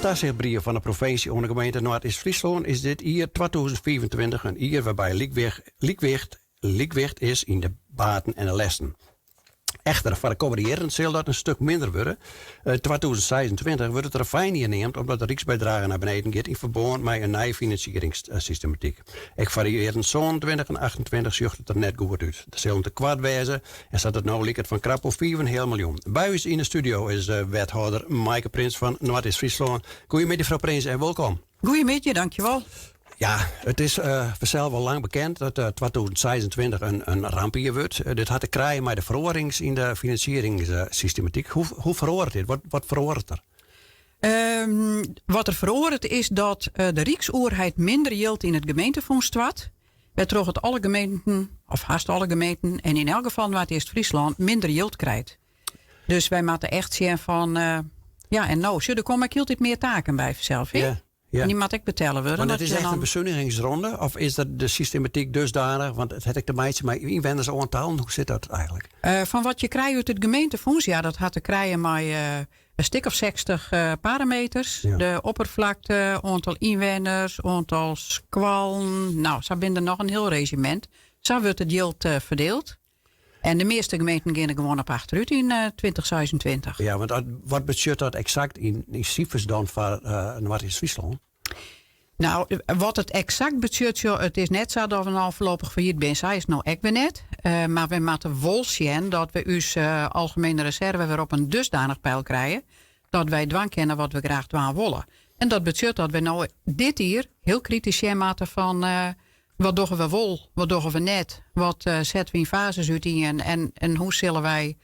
de toezichtbrief van de provincie onder de gemeente Noord-Friesland is dit jaar 2025 een jaar waarbij liekwicht is in de baten en de lessen. Echter, voor de komende jaren zal dat een stuk minder worden. 2026 wordt het er fijn inneemt omdat de rijksbijdrage naar beneden gaat in verband met een nieuwe financieringssystematiek. Ik voor de jaren 27 en 28 zucht het er net goed uit. Er zullen te kwart wezen en staat het nou liekert van krap op 4,5 miljoen. Bij ons in de studio is wethouder Maaike Prins van Noord-Friesland. Goedemiddag mevrouw Prins en welkom. Goedemiddag, dankjewel. Ja, het is vanzelf al lang bekend dat 2026 een rampje wordt. Dit had te krijgen met de verorings in de financieringssystematiek. Hoe verhoort dit? Wat verhoort er? Wat er verhoort is dat de Rijksoverheid minder geld in het gemeentefonds staat. Wij trokken het alle gemeenten, of haast alle gemeenten, en in elk geval Noord-Friesland minder geld krijgt. Dus wij moeten echt zien van, en nou, er komen ook altijd meer taken bij vanzelf. Ja. Ja. En die moet ik betellen worden. Maar dat is echt een bezuinigingsronde? Of is dat de systematiek dusdanig? Want het heb ik de meisje maar inwoners aantal. Hoe zit dat eigenlijk? Van wat je krijgt uit het gemeentefonds, ja, dat had te krijgen met een stuk of 60 parameters. Ja. De oppervlakte, aantal inwoners, aantal squallen. Nou, zo binnen nog een heel regiment. Zo wordt het geld verdeeld. En de meeste gemeenten gaan er gewoon op achteruit in 2026. Ja, want wat betekent dat exact in cijfers dan voor Noord-Friesland? Nou, wat het exact betekent, het is net zo dat we nou voorlopig failliet zijn. Zij is nou echt weer net. Maar we moeten wel zien dat we onze algemene reserve weer op een dusdanig peil krijgen. Dat wij dwang kennen wat we graag dwang willen. En dat betekent dat we nou dit hier heel kritisch zijn moeten van... wat doen we wel, wat doen we net? Wat zetten we in fases uit in? En hoe zullen wij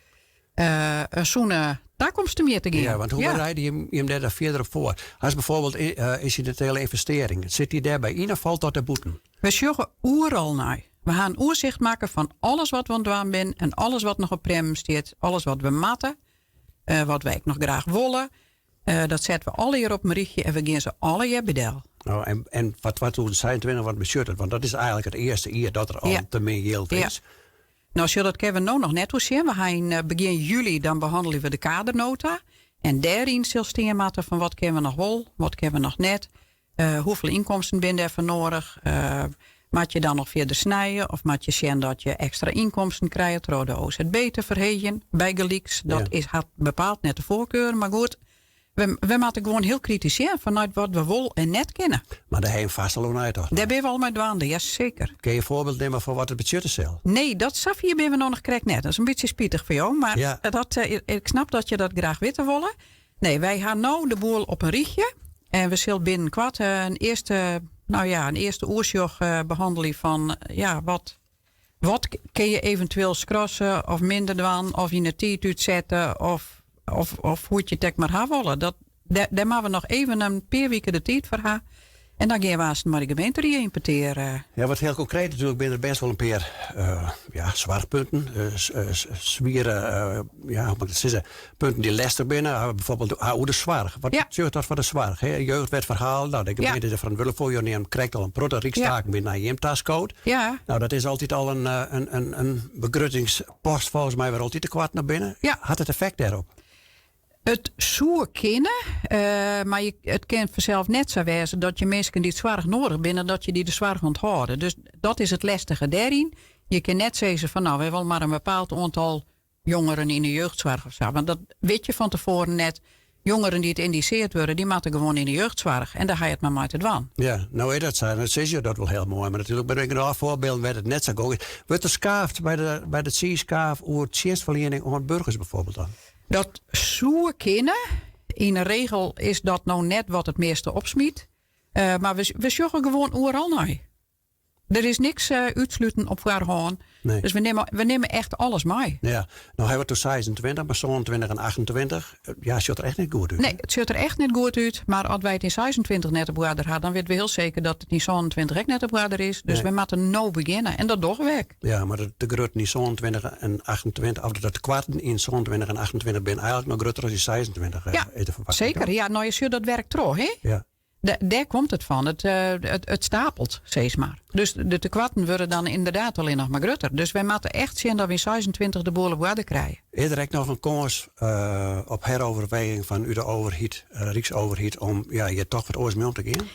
een zo'n toekomst meer te geven? Ja, want hoe bereid je hem daar verder op voor? Als bijvoorbeeld incidentele investering. Zit hij daarbij in of valt dat te boeten? We zorgen overal naar. We gaan een oorzicht maken van alles wat we aan het doen zijn. En alles wat nog op prem staat. Alles wat we matten. Wat wij nog graag willen. Dat zetten we alle hier op een richtje. En we gaan ze alle hier bedel. Oh, en wat 2026 wat beschut, want dat is eigenlijk het eerste jaar dat er al te meer geld is. Ja. Nou, dat kunnen we nou nog net zien. We gaan begin juli, dan behandelen we de kadernota. En daarin zal staan van wat kunnen we nog wel, wat kunnen we nog net. Hoeveel inkomsten ben je ervoor nodig? Maat je dan nog verder snijden? Of maat je zien dat je extra inkomsten krijgt door de OZB te verhegen bij gelijks? Dat had bepaald net de voorkeur, maar goed... We moeten gewoon heel kritisch zijn vanuit wat we wel en net kennen. Maar daar heb je vast al uit, toch? Daar ben we al met dwaande, ja zeker. Kun je een voorbeeld nemen van wat het budget is? Nee, dat Safia ben we nog correct net. Dat is een beetje spietig voor jou, maar ik snap dat je dat graag weten willen. Nee, wij gaan nou de boel op een richtje. En we zullen binnenkort een eerste oorslag behandelen van wat kun je eventueel scrossen of minder doen of in de tijd uitzetten of hoe het je tek maar gaan willen. Daar moeten we nog even een paar weken de tijd voor gaan. En dan gaan we eens maar de gemeente importeren. Ja, wat heel concreet natuurlijk ben er best wel een paar zwaarpunten. Zwieren, hoe moet ik het zeggen? Punten die lastig binnen. Bijvoorbeeld oude zwaar. Wat zegt dat voor de zwaar? Jeugdwetverhaal. Nou, de gemeente die van willen voor je neemt, krijgt al een proto-riekstaak binnen naar je tascode. Ja. Nou, dat is altijd al een begruttingspost volgens mij waar altijd te kwart naar binnen. Ja. Had het effect daarop? Het zou kunnen, maar het kan vanzelf net zo wezen dat je mensen die het zwaar nodig binnen, dat je die de zwaar onthouden. Dus dat is het lastige daarin. Je kan net zeggen van nou, we hebben maar een bepaald aantal jongeren in de jeugdzorg of zo. Want dat weet je van tevoren net. Jongeren die het indiceerd worden, die moeten gewoon in de jeugdzorg. En daar ga je het maar mee te doen. Ja, nou dat zijn. Dat zeg je dat wel heel mooi. Maar natuurlijk ben ik nog voorbeelden waar het net zo goed is. Wordt er skaaft bij de CISCAF over dienstverlening aan burgers bijvoorbeeld dan? Dat zou kunnen. In een regel is dat nou net wat het meeste opsmiet. Maar we zorgen gewoon overal naar. Er is niks uitsluiten op waar gewoon. Nee. Dus we nemen echt alles mee. Ja, nou hebben we toen 26, maar 27 en 28. Ja, het ziet er echt niet goed uit. Nee, het ziet er echt niet goed uit. Maar als wij het in 26 net op waarde hadden, dan weten we heel zeker dat het in 27 echt net op waarde is. Dus we moeten nou beginnen. En dat doorwerk. Ja, maar de grut in 27 en 28, of dat kwarten in 27 en 28 ben eigenlijk nog groter dan in 26. Ja, zeker. Ja, nou je ziet dat werk terug, hè? Ja. Daar komt het van. Het stapelt, steeds maar. Dus de tekorten worden dan inderdaad alleen nog maar groter. Dus wij moeten echt zien dat we in 26 de boel op waarde krijgen. Is er nog een kans op heroverweging van de overheid, Rijksoverheid, om je toch wat oors mee om te gaan?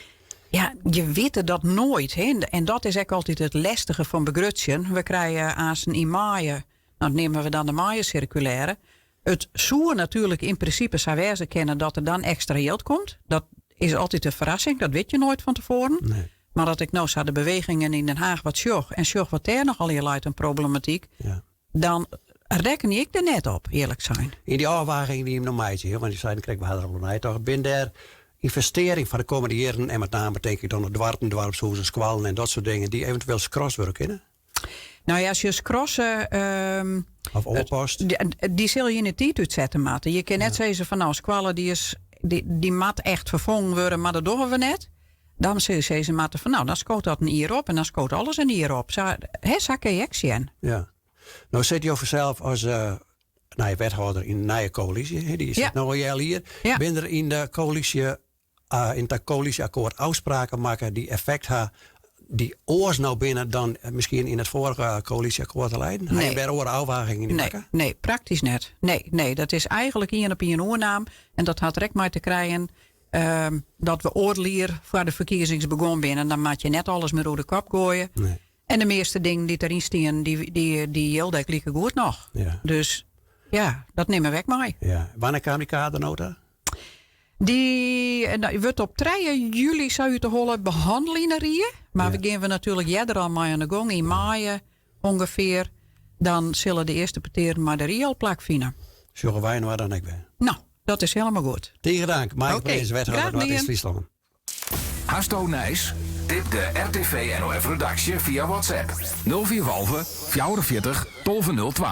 Ja, je weet dat nooit. Hè? En dat is eigenlijk altijd het lastige van begrutsen. We krijgen aan in maaien, nou nemen we dan de maaien-circulaire. Het zou natuurlijk in principe zou wijze kennen dat er dan extra geld komt. Dat is altijd een verrassing, dat weet je nooit van tevoren. Nee. Maar dat ik nou de bewegingen in Den Haag wat sjoch en sjoch wat daar nogal in leidt een problematiek, dan reken ik er net op, eerlijk zijn. In die afwaging die je nog maakt, want die zei, dan krijg ik wel hadden toch, ben daar investering van de komende jaren, en met name denk ik dan de dwarpshuizen, squallen en dat soort dingen, die eventueel scross worden kunnen? Nou ja, als je scrossen of oppost. Die zul je in het tijd uitzetten, maten. Je kan net zeggen van nou, squallen die mat echt vervangen worden, maar dat doen we net. Dan zul je zeggen maten van nou, dan scoot dat een hier op en dan scoot alles een hier op. Zo kan je zien. Ja. Nou zit je over zelf als wethouder in een nieuwe coalitie. Die zit nou al hier. Ja. Ben er in de coalitie, in het coalitieakkoord afspraken maken die effect hebben, die oors nou binnen dan misschien in het vorige coalitieakkoord te leiden? Nee. Heb je daar afwagingen in maken? Nee, praktisch net. Nee, dat is eigenlijk hier op een oornaam. En dat had direct maar te krijgen dat we oorlier voor de verkiezingsbegon binnen. Dan maak je net alles met rode kop gooien. Nee. En de meeste dingen die erin staan, die heel dek lieken goed nog. Ja. Dus ja, dat nemen we weg mee. Ja. Wanneer kwam die kadernota? Die wordt op 3 juli zou je te horen behandelingen. Maar we gaan natuurlijk er al mee aan de gang. In maai ongeveer. Dan zullen de eerste parteren maar de Riel plak vinden. Zorgen wij nou dan ik ben. Nou, dat is helemaal goed. Tegen dank. Mike Prins, wethouder van West-Friesland. Hasto Nijs. Tip de RTV NOF redactie via WhatsApp. 045 44 1202.